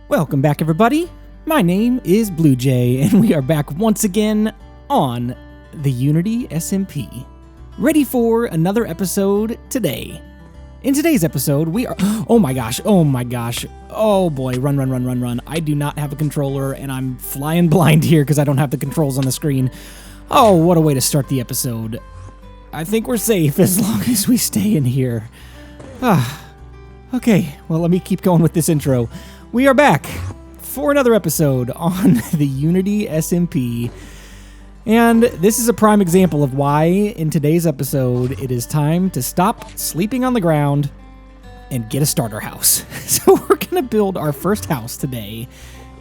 Welcome back, everybody. My name is BluJay, and we are back once again on the Unity SMP. Ready for another episode today. In today's episode, we are... Oh my gosh. Oh boy, run. I do not have a controller, and I'm flying blind here because I don't have the controls on the screen. Oh, what a way to start the episode. I think we're safe as long as we stay in here. Okay, well, let me keep going with this intro. We are back for another episode on the Unity SMP, and this is a prime example of why in today's episode it is time to stop sleeping on the ground and get a starter house. So we're gonna build our first house today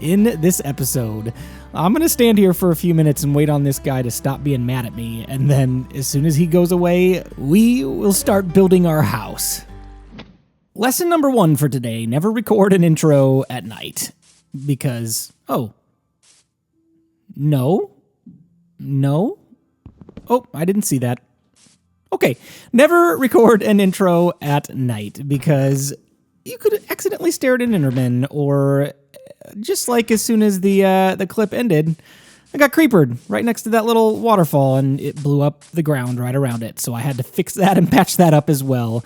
in this episode. I'm gonna stand here for a few minutes and wait on this guy to stop being mad at me, and then as soon as he goes away, we will start building our house. Lesson number 1 for today, never record an intro at night. Because, oh, no, oh, I didn't see that. Okay, never record an intro at night because you could accidentally stare at an Enderman, or just like as soon as the clip ended, I got creepered right next to that little waterfall and it blew up the ground right around it. So I had to fix that and patch that up as well.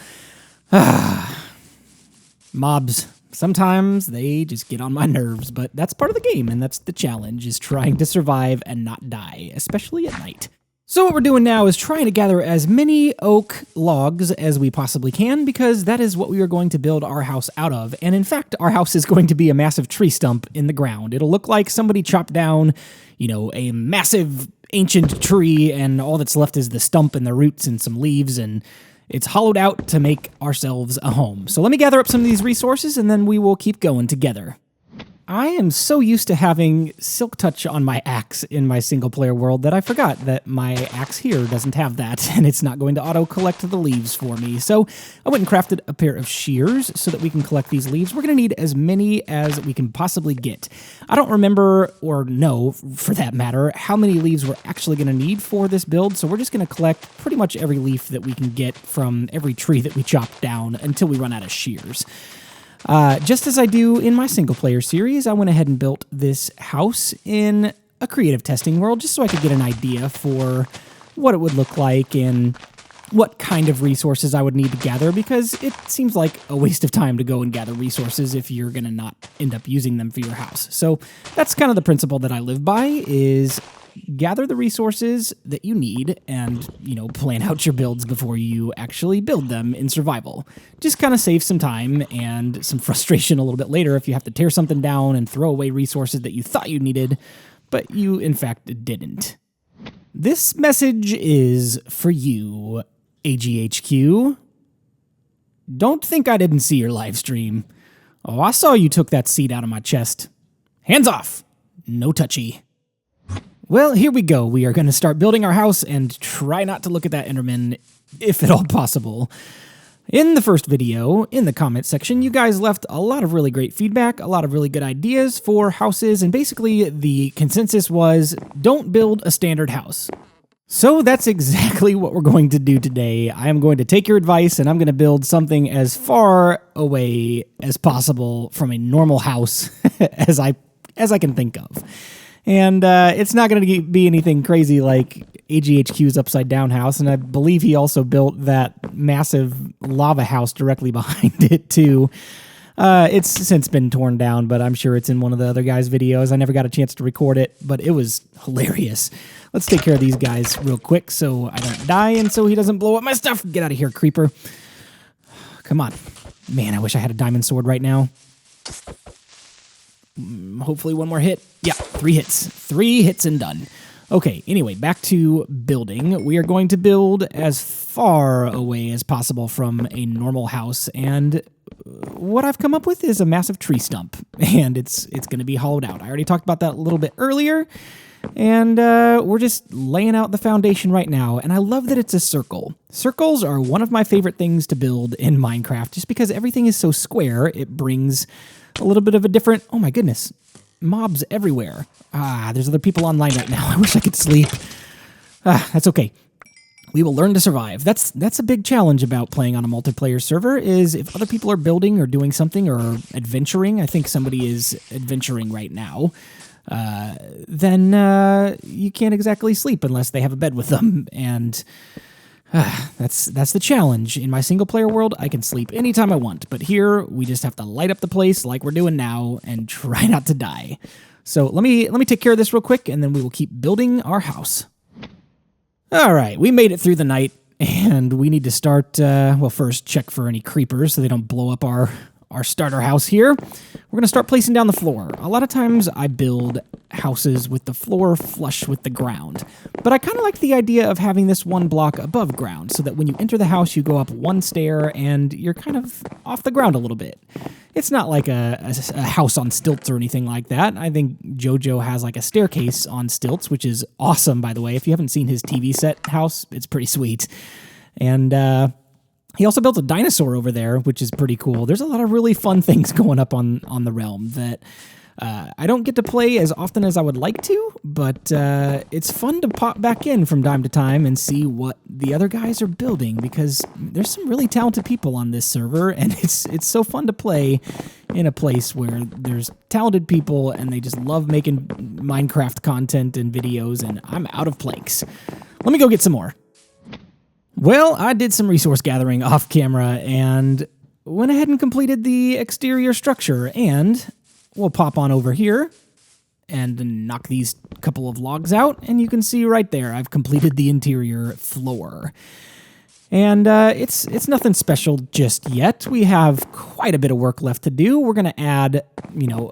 Mobs, sometimes they just get on my nerves, but that's part of the game, and that's the challenge, is trying to survive and not die, especially at night. So what we're doing now is trying to gather as many oak logs as we possibly can, because that is what we are going to build our house out of. And in fact, our house is going to be a massive tree stump in the ground. It'll look like somebody chopped down, a massive ancient tree, and all that's left is the stump and the roots and some leaves, and it's hollowed out to make ourselves a home. So let me gather up some of these resources, and then we will keep going together. I am so used to having Silk Touch on my axe in my single-player world that I forgot that my axe here doesn't have that, and it's not going to auto-collect the leaves for me. So I went and crafted a pair of shears so that we can collect these leaves. We're going to need as many as we can possibly get. I don't remember, or know, for that matter, how many leaves we're actually going to need for this build, so we're just going to collect pretty much every leaf that we can get from every tree that we chop down until we run out of shears. Just as I do in my single-player series, I went ahead and built this house in a creative testing world just so I could get an idea for what it would look like and what kind of resources I would need to gather, because it seems like a waste of time to go and gather resources if you're going to not end up using them for your house. So that's kind of the principle that I live by, is gather the resources that you need and, plan out your builds before you actually build them in survival. Just kind of save some time and some frustration a little bit later if you have to tear something down and throw away resources that you thought you needed, but you, in fact, didn't. This message is for you, AGHQ. Don't think I didn't see your live stream. Oh, I saw you took that seed out of my chest. Hands off. No touchy. Well, here we go. We are going to start building our house and try not to look at that Enderman, if at all possible. In the first video, in the comment section, you guys left a lot of really great feedback, a lot of really good ideas for houses, and basically the consensus was, don't build a standard house. So that's exactly what we're going to do today. I am going to take your advice, and I'm going to build something as far away as possible from a normal house as I can think of. And it's not going to be anything crazy like AGHQ's upside down house, and I believe he also built that massive lava house directly behind it too. It's since been torn down, but I'm sure it's in one of the other guys' videos. I never got a chance to record it, but it was hilarious. Let's take care of these guys real quick so I don't die and so he doesn't blow up my stuff. Get out of here, creeper. Come on. Man, I wish I had a diamond sword right now. Hopefully one more hit. Yeah, 3 hits. 3 hits and done. Okay, anyway, back to building. We are going to build as far away as possible from a normal house, and what I've come up with is a massive tree stump, and it's going to be hollowed out. I already talked about that a little bit earlier, and we're just laying out the foundation right now, and I love that it's a circle. Circles are one of my favorite things to build in Minecraft, just because everything is so square. It brings a little bit of a different... Oh my goodness. Mobs everywhere. There's other people online right now. I wish I could sleep. That's okay. We will learn to survive. That's a big challenge about playing on a multiplayer server, is if other people are building or doing something or adventuring, I think somebody is adventuring right now, then you can't exactly sleep unless they have a bed with them, and that's the challenge. In my single-player world, I can sleep anytime I want, but here, we just have to light up the place like we're doing now and try not to die. So let me take care of this real quick, and then we will keep building our house. All right, we made it through the night, and we need to start, well, first check for any creepers so they don't blow up our starter house here. We're going to start placing down the floor. A lot of times I build houses with the floor flush with the ground, but I kind of like the idea of having this one block above ground so that when you enter the house, you go up one stair and you're kind of off the ground a little bit. It's not like a house on stilts or anything like that. I think Jojo has like a staircase on stilts, which is awesome, by the way. If you haven't seen his TV set house, it's pretty sweet. And he also built a dinosaur over there, which is pretty cool. There's a lot of really fun things going up on the realm that I don't get to play as often as I would like to, but it's fun to pop back in from time to time and see what the other guys are building, because there's some really talented people on this server, and it's so fun to play in a place where there's talented people and they just love making Minecraft content and videos, and I'm out of planks. Let me go get some more. Well, I did some resource gathering off camera and went ahead and completed the exterior structure, and we'll pop on over here and knock these couple of logs out, and you can see right there I've completed the interior floor. And it's nothing special just yet. We have quite a bit of work left to do. We're going to add,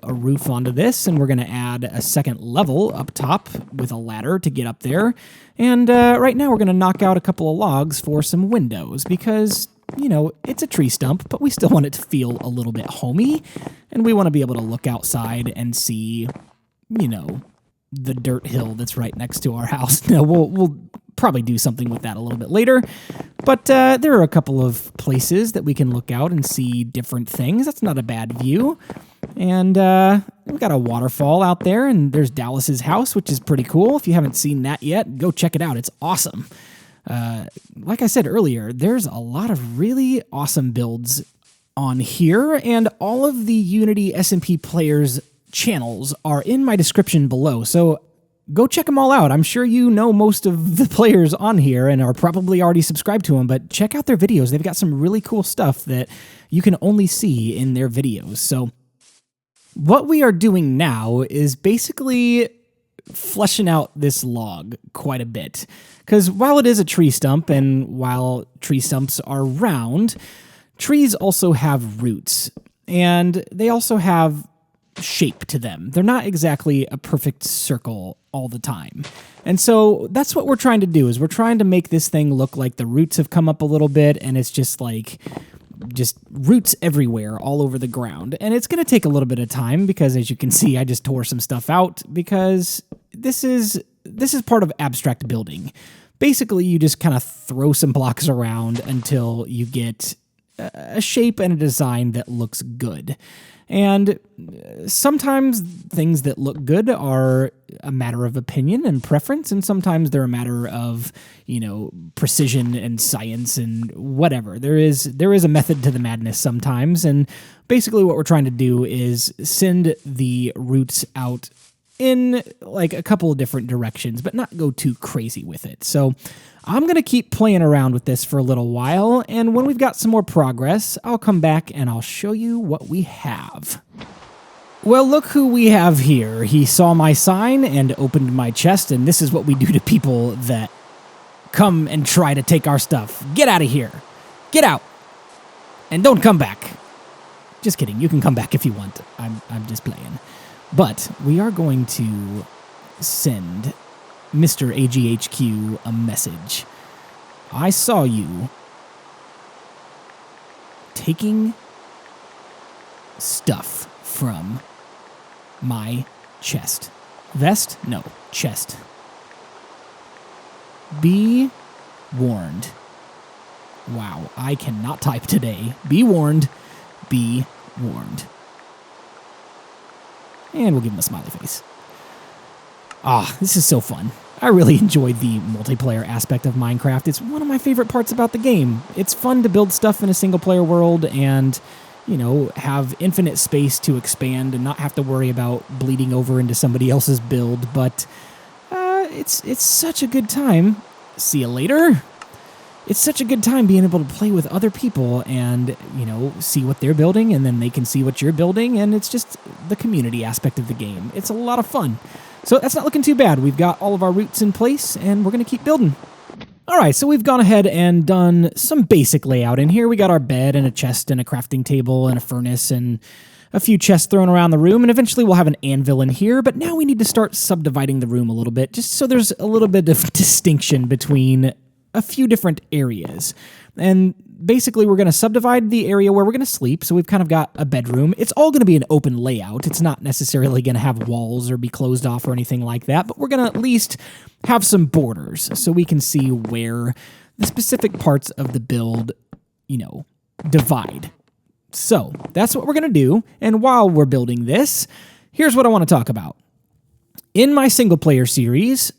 a roof onto this, and we're going to add a second level up top with a ladder to get up there. And right now we're going to knock out a couple of logs for some windows because, it's a tree stump, but we still want it to feel a little bit homey, and we want to be able to look outside and see, the dirt hill that's right next to our house. Now, we'll probably do something with that a little bit later, but there are a couple of places that we can look out and see different things. That's not a bad view. And we've got a waterfall out there, and there's Dallas's house, which is pretty cool. If you haven't seen that yet, go check it out. It's awesome. Like I said earlier, there's a lot of really awesome builds on here, and all of the Unity SMP players' channels are in my description below, so go check them all out. I'm sure you know most of the players on here and are probably already subscribed to them, but check out their videos. They've got some really cool stuff that you can only see in their videos. So what we are doing now is basically fleshing out this log quite a bit, because while it is a tree stump and while tree stumps are round, trees also have roots, and they also have shape to them. They're not exactly a perfect circle all the time. And so that's what we're trying to do, is we're trying to make this thing look like the roots have come up a little bit, and it's just roots everywhere all over the ground. And it's going to take a little bit of time because, as you can see, I just tore some stuff out because this is part of abstract building. Basically, you just kind of throw some blocks around until you get a shape and a design that looks good. And sometimes things that look good are a matter of opinion and preference, and sometimes they're a matter of, precision and science and whatever. There is a method to the madness sometimes, and basically what we're trying to do is send the roots out in like a couple of different directions, but not go too crazy with it. So I'm going to keep playing around with this for a little while, and when we've got some more progress, I'll come back and I'll show you what we have. Well, look who we have here. He saw my sign and opened my chest, and this is what we do to people that come and try to take our stuff. Get out of here. Get out. And don't come back. Just kidding. You can come back if you want. I'm just playing. But we are going to send Mr. AGHQ a message. I saw you taking stuff from my chest. Vest? No, chest. Be warned. Wow, I cannot type today. Be warned. Be warned. And we'll give him a smiley face. Ah, this is so fun. I really enjoyed the multiplayer aspect of Minecraft. It's one of my favorite parts about the game. It's fun to build stuff in a single-player world and, you know, have infinite space to expand and not have to worry about bleeding over into somebody else's build, but it's such a good time. See you later. It's such a good time being able to play with other people and, you know, see what they're building, and then they can see what you're building, and it's just the community aspect of the game. It's a lot of fun. So that's not looking too bad. We've got all of our roots in place, and we're going to keep building. All right, so we've gone ahead and done some basic layout in here. We got our bed and a chest and a crafting table and a furnace and a few chests thrown around the room, and eventually we'll have an anvil in here, but now we need to start subdividing the room a little bit, just so there's a little bit of distinction between a few different areas. And basically we're going to subdivide the area where we're going to sleep, so we've kind of got a bedroom. It's all going to be an open layout. It's not necessarily going to have walls or be closed off or anything like that, but we're going to at least have some borders so we can see where the specific parts of the build, you know, divide. So that's what we're going to do, and while we're building this, here's what I want to talk about. In my single-player series,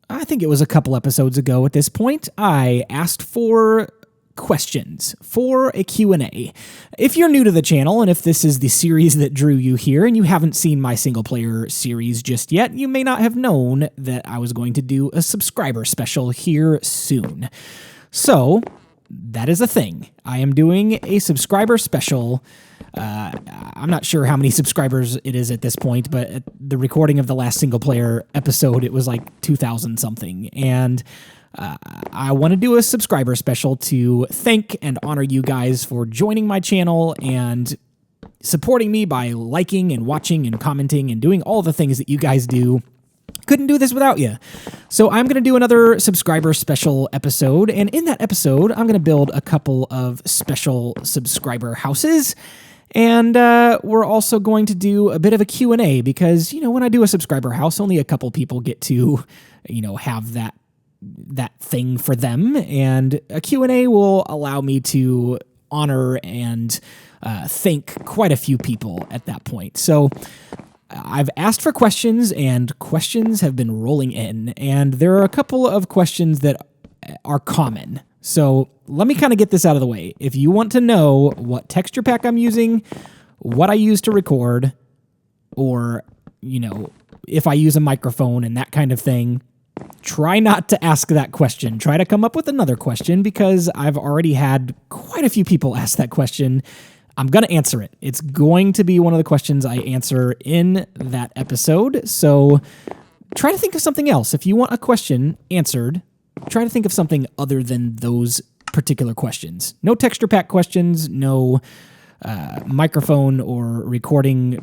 I think it was a couple episodes ago at this point, I asked for questions for a Q&A. If you're new to the channel, and if this is the series that drew you here, and you haven't seen my single-player series just yet, you may not have known that I was going to do a subscriber special here soon. So that is a thing. I am doing a subscriber special. I'm not sure how many subscribers it is at this point, but at the recording of the last single-player episode, it was like 2,000 something. And I want to do a subscriber special to thank and honor you guys for joining my channel and supporting me by liking and watching and commenting and doing all the things that you guys do. Couldn't do this without you. So I'm going to do another subscriber special episode, and in that episode, I'm going to build a couple of special subscriber houses, and we're also going to do a bit of a Q&A because, you know, when I do a subscriber house, only a couple people get to, you know, have that thing for them, and a Q&A will allow me to honor and thank quite a few people at that point. So I've asked for questions, and questions have been rolling in, and there are a couple of questions that are common. So let me kind of get this out of the way. If you want to know what texture pack I'm using, what I use to record, or, you know, if I use a microphone and that kind of thing, try not to ask that question. Try to come up with another question, because I've already had quite a few people ask that question. I'm going to answer it. It's going to be one of the questions I answer in that episode. So try to think of something else. If you want a question answered, try to think of something other than those particular questions. No texture pack questions, no microphone or recording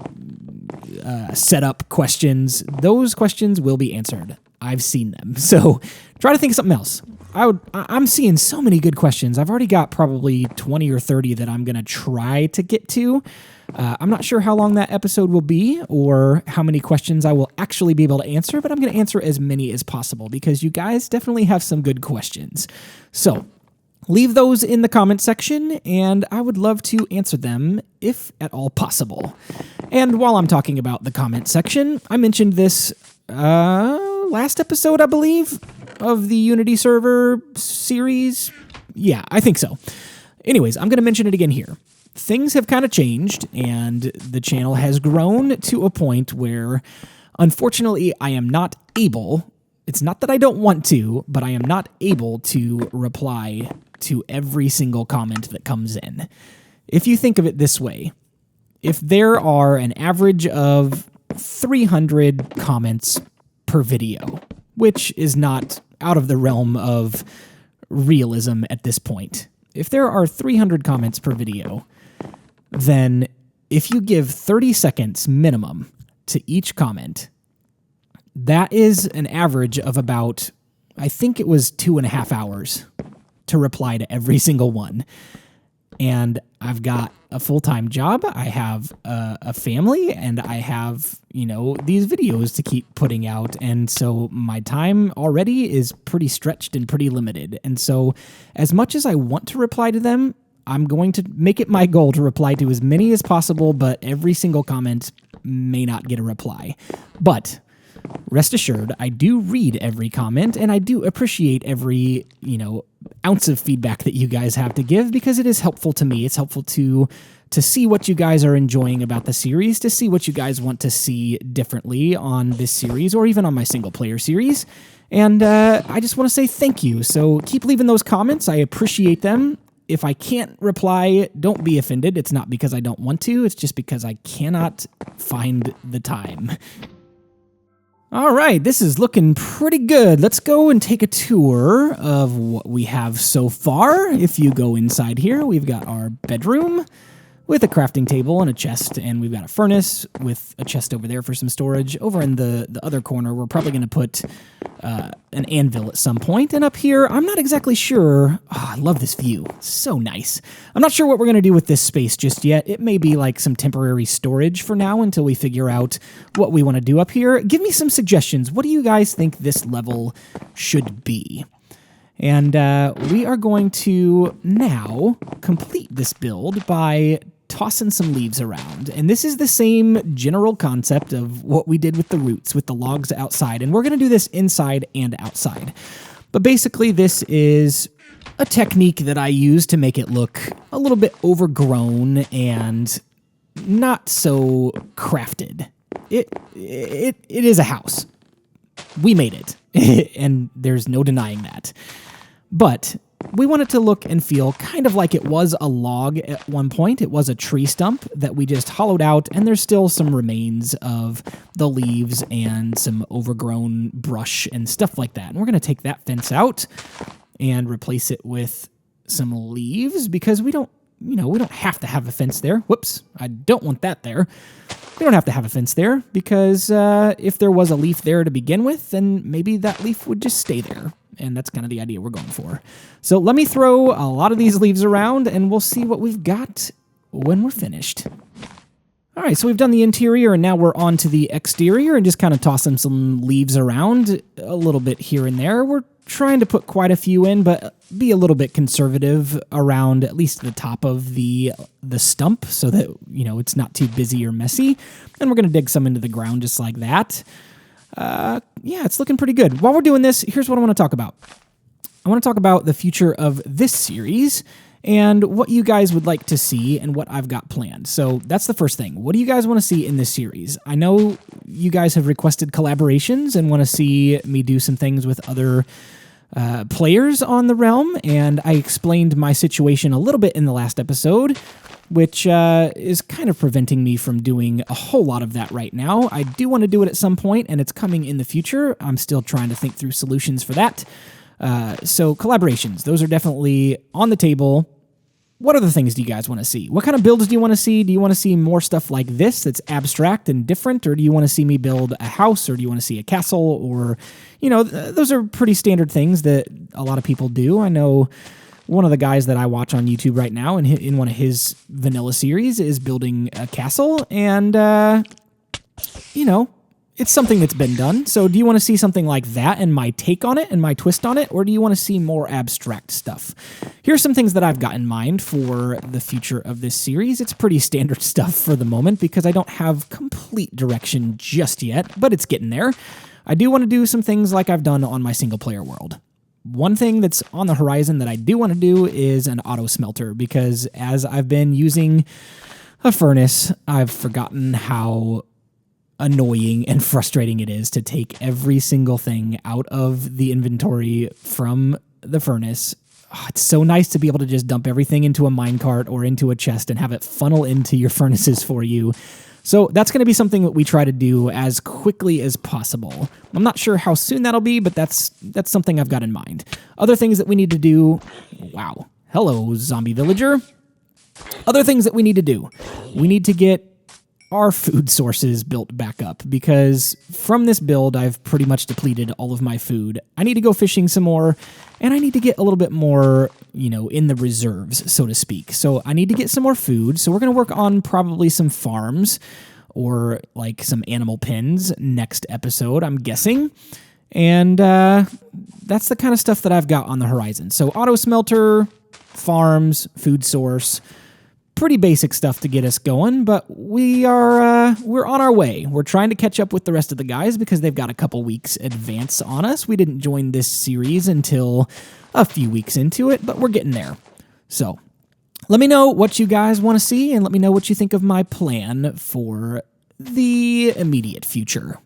setup questions. Those questions will be answered. I've seen them. So try to think of something else. I'm seeing so many good questions. I've already got probably 20 or 30 that I'm going to try to get to. I'm not sure how long that episode will be or how many questions I will actually be able to answer, but I'm going to answer as many as possible because you guys definitely have some good questions. So leave those in the comment section, and I would love to answer them if at all possible. And while I'm talking about the comment section, I mentioned this last episode, I believe, of the Unity server series. Yeah, I think so. Anyways, I'm going to mention it again here. Things have kind of changed, and the channel has grown to a point where, unfortunately, I am not able, it's not that I don't want to, but I am not able to reply to every single comment that comes in. If you think of it this way, if there are an average of 300 comments per video, which is not out of the realm of realism at this point. If there are 300 comments per video, then if you give 30 seconds minimum to each comment, that is an average of about, I think it was 2.5 hours to reply to every single one. And I've got a full-time job, I have a family, and I have, you know, these videos to keep putting out. And so my time already is pretty stretched and pretty limited. And so as much as I want to reply to them, I'm going to make it my goal to reply to as many as possible, but every single comment may not get a reply. But rest assured, I do read every comment, and I do appreciate every, ounce of feedback that you guys have to give, because it is helpful to me. It's helpful to see what you guys are enjoying about the series, to see what you guys want to see differently on this series, or even on my single-player series. And I just want to say thank you. So keep leaving those comments. I appreciate them. If I can't reply, don't be offended. It's not because I don't want to. It's just because I cannot find the time. All right, this is looking pretty good. Let's go and take a tour of what we have so far. If you go inside here, we've got our bedroom with a crafting table and a chest, and we've got a furnace with a chest over there for some storage. Over in the other corner, we're probably going to put an anvil at some point. And up here, I'm not exactly sure. Oh, I love this view. So nice. I'm not sure what we're going to do with this space just yet. It may be like some temporary storage for now until we figure out what we want to do up here. Give me some suggestions. What do you guys think this level should be? And we are going to now complete this build by tossing some leaves around. And this is the same general concept of what we did with the roots, with the logs outside. And we're going to do this inside and outside. But basically, this is a technique that I use to make it look a little bit overgrown and not so crafted. It is a house. We made it, and there's no denying that. But we want it to look and feel kind of like it was a log at one point. It was a tree stump that we just hollowed out, and there's still some remains of the leaves and some overgrown brush and stuff like that. And we're going to take that fence out and replace it with some leaves, because we don't have to have a fence there. Whoops, I don't want that there. We don't have to have a fence there, because if there was a leaf there to begin with, then maybe that leaf would just stay there. And that's kind of the idea we're going for. So let me throw a lot of these leaves around, and we'll see what we've got when we're finished. All right, so we've done the interior, and now we're on to the exterior, and just kind of tossing some leaves around a little bit here and there. We're trying to put quite a few in, but be a little bit conservative around at least the top of the stump, so that, it's not too busy or messy. And we're going to dig some into the ground just like that. Yeah, it's looking pretty good. While we're doing this, here's what I want to talk about. I want to talk about the future of this series and what you guys would like to see and what I've got planned. So that's the first thing. What do you guys want to see in this series? I know you guys have requested collaborations and want to see me do some things with other players on the realm, and I explained my situation a little bit in the last episode, which is kind of preventing me from doing a whole lot of that right now. I do want to do it at some point, and it's coming in the future. I'm still trying to think through solutions for that. So collaborations, those are definitely on the table. What other things do you guys want to see? What kind of builds do you want to see? Do you want to see more stuff like this that's abstract and different, or do you want to see me build a house, or do you want to see a castle, or, those are pretty standard things that a lot of people do. I know one of the guys that I watch on YouTube right now, in one of his vanilla series, is building a castle, and, it's something that's been done. So do you want to see something like that and my take on it and my twist on it, or do you want to see more abstract stuff? Here's some things that I've got in mind for the future of this series. It's pretty standard stuff for the moment, because I don't have complete direction just yet, but it's getting there. I do want to do some things like I've done on my single-player world. One thing that's on the horizon that I do want to do is an auto smelter, because as I've been using a furnace, I've forgotten how annoying and frustrating it is to take every single thing out of the inventory from the furnace. Oh, it's so nice to be able to just dump everything into a minecart or into a chest and have it funnel into your furnaces for you. So that's going to be something that we try to do as quickly as possible. I'm not sure how soon that'll be, but that's something I've got in mind. Other things that we need to do. Wow. Hello, zombie villager. Other things that we need to do. We need to get our food sources built back up, because from this build, I've pretty much depleted all of my food. I need to go fishing some more, and I need to get a little bit more, in the reserves, so to speak. So I need to get some more food. So we're going to work on probably some farms or like some animal pens next episode, I'm guessing. And that's the kind of stuff that I've got on the horizon. So auto smelter, farms, food source, pretty basic stuff to get us going, but we're on our way. We're trying to catch up with the rest of the guys because they've got a couple weeks advance on us. We didn't join this series until a few weeks into it, but we're getting there. So let me know what you guys want to see, and let me know what you think of my plan for the immediate future.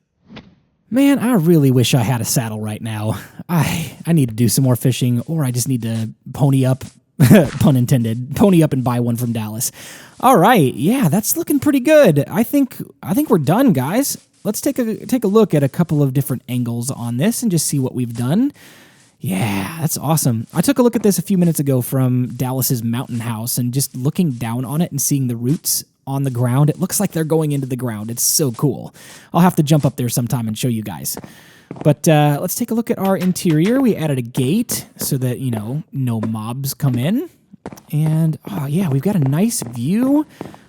Man, I really wish I had a saddle right now. I need to do some more fishing, or I just need to pony up, pun intended, pony up and buy one from Dallas. All right, yeah, that's looking pretty good. I think we're done, guys. Let's take a look at a couple of different angles on this and just see what we've done. Yeah, that's awesome. I took a look at this a few minutes ago from Dallas's mountain house, and just looking down on it and seeing the roots on the ground, it looks like they're going into the ground. It's so cool. I'll have to jump up there sometime and show you guys. But let's take a look at our interior. We added a gate so that, you know, no mobs come in. And, oh yeah, we've got a nice view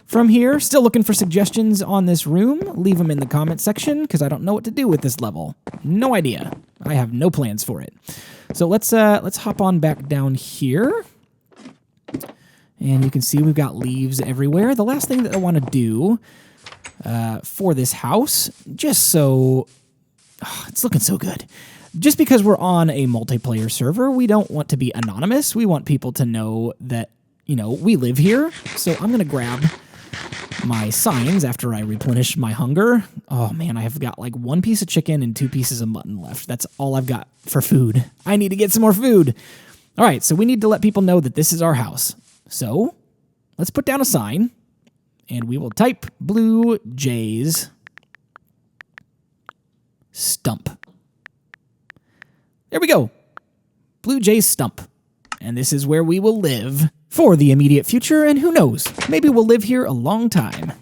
from here. Still looking for suggestions on this room. Leave them in the comment section, because I don't know what to do with this level. No idea. I have no plans for it. So let's hop on back down here. And you can see we've got leaves everywhere. The last thing that I want to do for this house, just so... Oh, it's looking so good. Just because we're on a multiplayer server, we don't want to be anonymous. We want people to know that, you know, we live here. So I'm going to grab my signs after I replenish my hunger. Oh man, I have got like 1 piece of chicken and 2 pieces of mutton left. That's all I've got for food. I need to get some more food. All right, so we need to let people know that this is our house. So let's put down a sign, and we will type BluJay's Stump. There we go. BluJay's Stump. And this is where we will live for the immediate future, and who knows, maybe we'll live here a long time.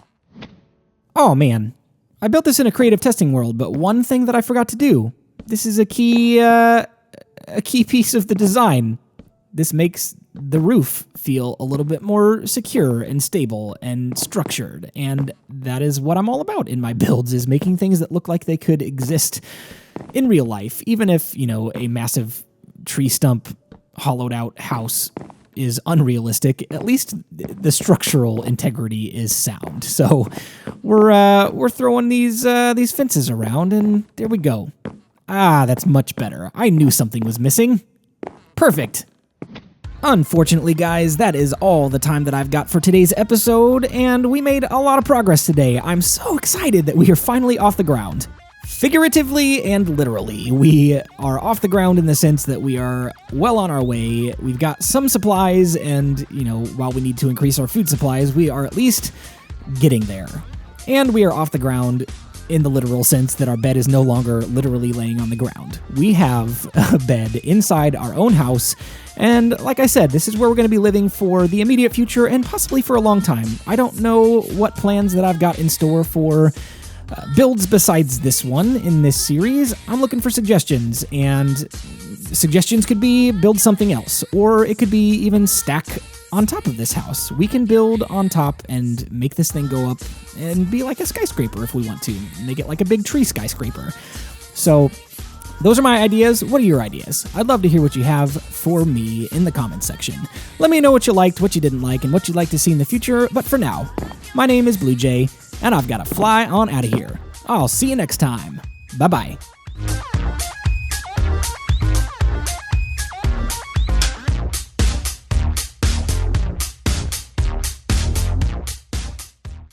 Oh man, I built this in a creative testing world, but one thing that I forgot to do. This is a key piece of the design. This makes the roof feel a little bit more secure and stable and structured, and that is what I'm all about in my builds, is making things that look like they could exist in real life, even if, you know, a massive tree stump hollowed out house is unrealistic. At least the structural integrity is sound. So we're throwing these fences around, and there we go. Ah, that's much better. I knew something was missing. Perfect. Unfortunately, guys, that is all the time that I've got for today's episode, and we made a lot of progress today. I'm so excited that we are finally off the ground. Figuratively and literally, we are off the ground in the sense that we are well on our way. We've got some supplies, and, you know, while we need to increase our food supplies, we are at least getting there. And we are off the ground in the literal sense that our bed is no longer literally laying on the ground. We have a bed inside our own house, and like I said, this is where we're going to be living for the immediate future and possibly for a long time. I don't know what plans that I've got in store for builds besides this one in this series. I'm looking for suggestions, and suggestions could be build something else, or it could be even stack on top of this house. We can build on top and make this thing go up and be like a skyscraper if we want to. Make it like a big tree skyscraper. So those are my ideas. What are your ideas? I'd love to hear what you have for me in the comments section. Let me know what you liked, what you didn't like, and what you'd like to see in the future. But for now, my name is BluJay, and I've got to fly on out of here. I'll see you next time. Bye-bye.